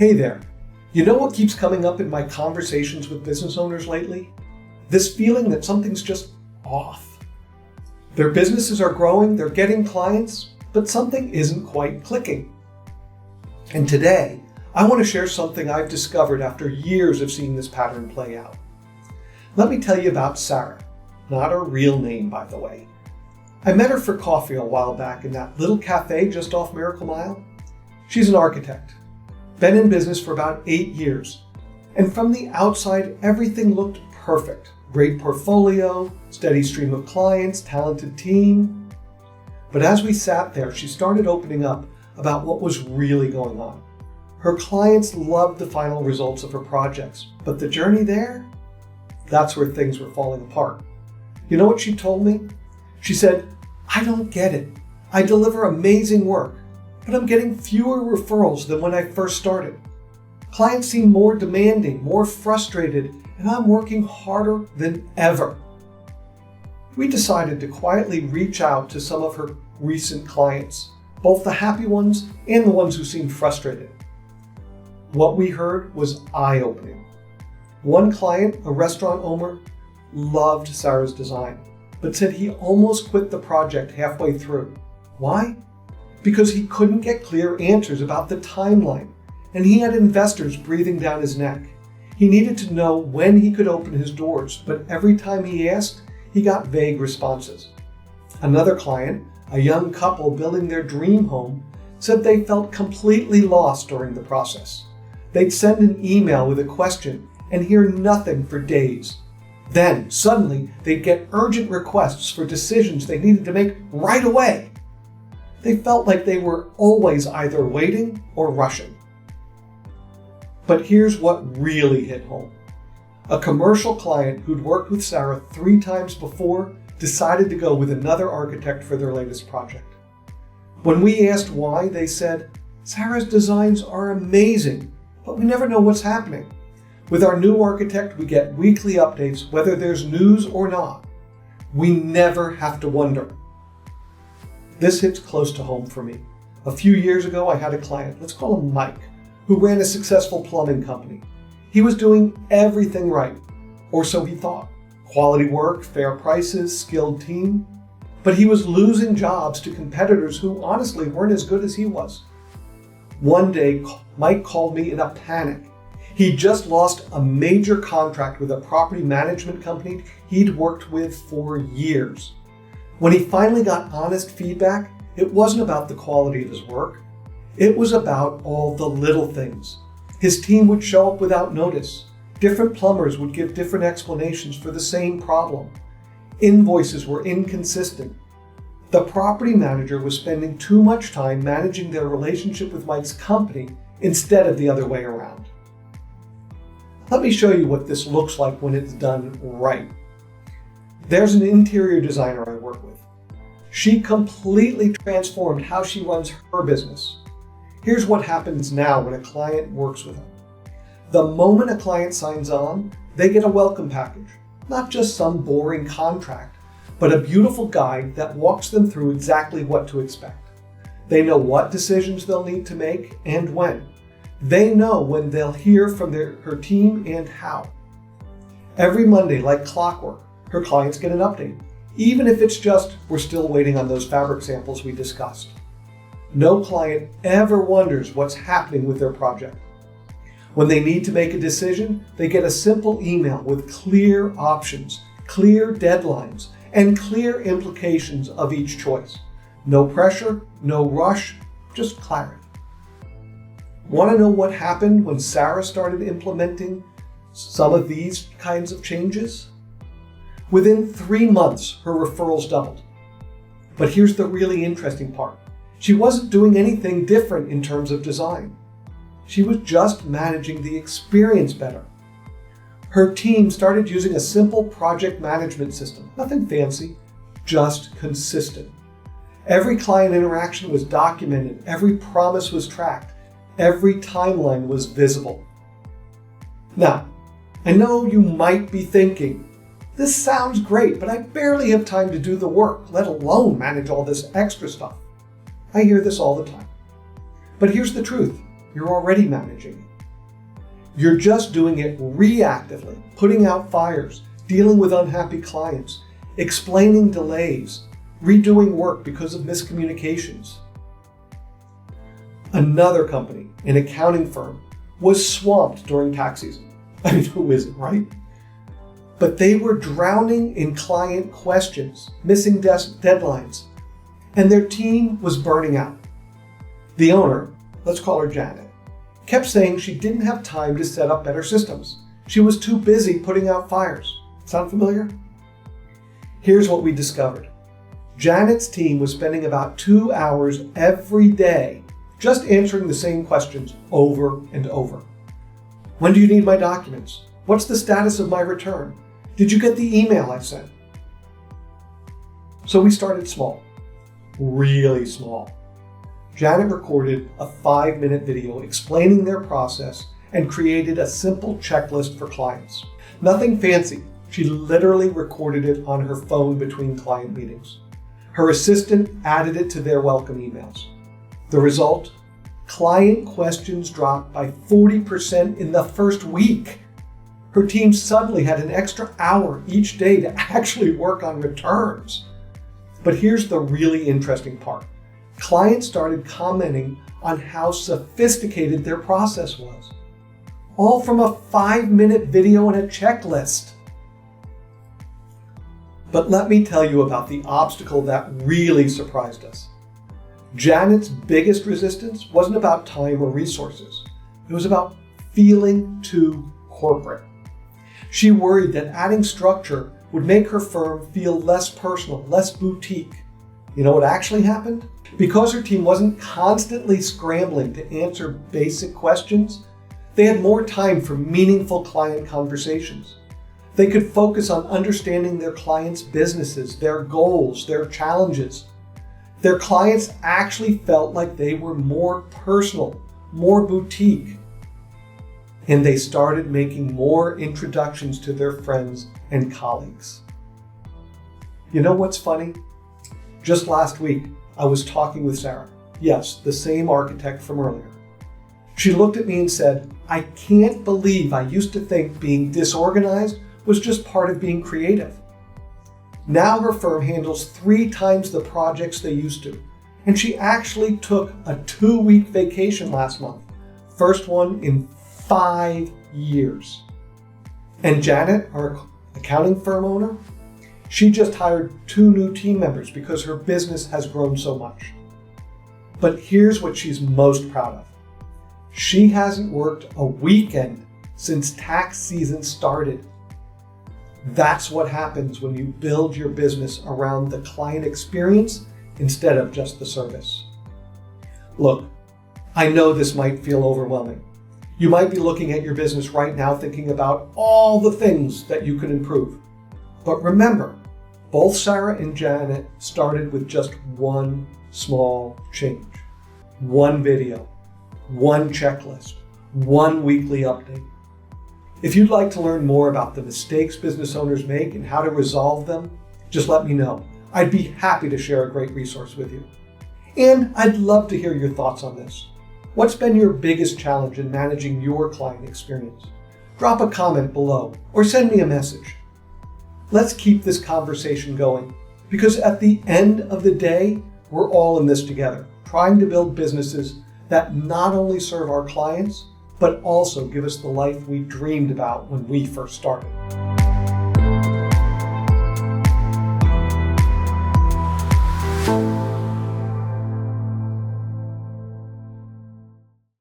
Hey there. You know what keeps coming up in my conversations with business owners lately? This feeling that something's just off. Their businesses are growing, they're getting clients, but something isn't quite clicking. And today, I want to share something I've discovered after years of seeing this pattern play out. Let me tell you about Sarah. Not her real name, by the way. I met her for coffee a while back in that little cafe just off Miracle Mile. She's an architect. Been in business for about 8 years. And from the outside, everything looked perfect. Great portfolio, steady stream of clients, talented team. But as we sat there, she started opening up about what was really going on. Her clients loved the final results of her projects, but the journey there, that's where things were falling apart. You know what she told me? She said, "I don't get it. I deliver amazing work, but I'm getting fewer referrals than when I first started. Clients seem more demanding, more frustrated, and I'm working harder than ever." We decided to quietly reach out to some of her recent clients, both the happy ones and the ones who seemed frustrated. What we heard was eye-opening. One client, a restaurant owner, loved Sarah's design, but said he almost quit the project halfway through. Why? Because he couldn't get clear answers about the timeline, and he had investors breathing down his neck. He needed to know when he could open his doors, but every time he asked, he got vague responses. Another client, a young couple building their dream home, said they felt completely lost during the process. They'd send an email with a question and hear nothing for days. Then, suddenly, they'd get urgent requests for decisions they needed to make right away. They felt like they were always either waiting or rushing. But here's what really hit home. A commercial client who'd worked with Sarah 3 times before decided to go with another architect for their latest project. When we asked why, they said, "Sarah's designs are amazing, but we never know what's happening. With our new architect, we get weekly updates whether there's news or not. We never have to wonder." This hits close to home for me. A few years ago, I had a client, let's call him Mike, who ran a successful plumbing company. He was doing everything right, or so he thought. Quality work, fair prices, skilled team. But he was losing jobs to competitors who honestly weren't as good as he was. One day, Mike called me in a panic. He just lost a major contract with a property management company he'd worked with for years. When he finally got honest feedback, it wasn't about the quality of his work. It was about all the little things. His team would show up without notice. Different plumbers would give different explanations for the same problem. Invoices were inconsistent. The property manager was spending too much time managing their relationship with Mike's company instead of the other way around. Let me show you what this looks like when it's done right. There's an interior designer I work with. She completely transformed how she runs her business. Here's what happens now when a client works with her. The moment a client signs on, they get a welcome package. Not just some boring contract, but a beautiful guide that walks them through exactly what to expect. They know what decisions they'll need to make and when. They know when they'll hear from her team and how. Every Monday, like clockwork, her clients get an update, even if it's just, "We're still waiting on those fabric samples we discussed." No client ever wonders what's happening with their project. When they need to make a decision, they get a simple email with clear options, clear deadlines, and clear implications of each choice. No pressure, no rush, just clarity. Want to know what happened when Sarah started implementing some of these kinds of changes? Within 3 months, her referrals doubled. But here's the really interesting part. She wasn't doing anything different in terms of design. She was just managing the experience better. Her team started using a simple project management system. Nothing fancy, just consistent. Every client interaction was documented, every promise was tracked, every timeline was visible. Now, I know you might be thinking, this sounds great, but I barely have time to do the work, let alone manage all this extra stuff. I hear this all the time. But here's the truth. You're already managing. You're just doing it reactively, putting out fires, dealing with unhappy clients, explaining delays, redoing work because of miscommunications. Another company, an accounting firm, was swamped during tax season. I mean, who isn't, right? But they were drowning in client questions, missing deadlines, and their team was burning out. The owner, let's call her Janet, kept saying she didn't have time to set up better systems. She was too busy putting out fires. Sound familiar? Here's what we discovered. Janet's team was spending about 2 hours every day just answering the same questions over and over. When do you need my documents? What's the status of my return? Did you get the email I sent? So we started small, really small. Janet recorded a 5-minute video explaining their process and created a simple checklist for clients. Nothing fancy. She literally recorded it on her phone between client meetings. Her assistant added it to their welcome emails. The result? Client questions dropped by 40% in the first week. Her team suddenly had an extra hour each day to actually work on returns. But here's the really interesting part. Clients started commenting on how sophisticated their process was. All from a 5-minute video and a checklist. But let me tell you about the obstacle that really surprised us. Janet's biggest resistance wasn't about time or resources. It was about feeling too corporate. She worried that adding structure would make her firm feel less personal, less boutique. You know what actually happened? Because her team wasn't constantly scrambling to answer basic questions, they had more time for meaningful client conversations. They could focus on understanding their clients' businesses, their goals, their challenges. Their clients actually felt like they were more personal, more boutique. And they started making more introductions to their friends and colleagues. You know what's funny? Just last week, I was talking with Sarah. Yes, the same architect from earlier. She looked at me and said, "I can't believe I used to think being disorganized was just part of being creative." Now her firm handles 3 times the projects they used to. And she actually took a 2-week vacation last month. First one in 5 years. And Janet, our accounting firm owner, she just hired 2 new team members because her business has grown so much. But here's what she's most proud of. She hasn't worked a weekend since tax season started. That's what happens when you build your business around the client experience instead of just the service. Look, I know this might feel overwhelming. You might be looking at your business right now thinking about all the things that you could improve. But remember, both Sarah and Janet started with just one small change. One video, one checklist, one weekly update. If you'd like to learn more about the mistakes business owners make and how to resolve them, just let me know. I'd be happy to share a great resource with you. And I'd love to hear your thoughts on this. What's been your biggest challenge in managing your client experience? Drop a comment below or send me a message. Let's keep this conversation going because at the end of the day, we're all in this together, trying to build businesses that not only serve our clients, but also give us the life we dreamed about when we first started.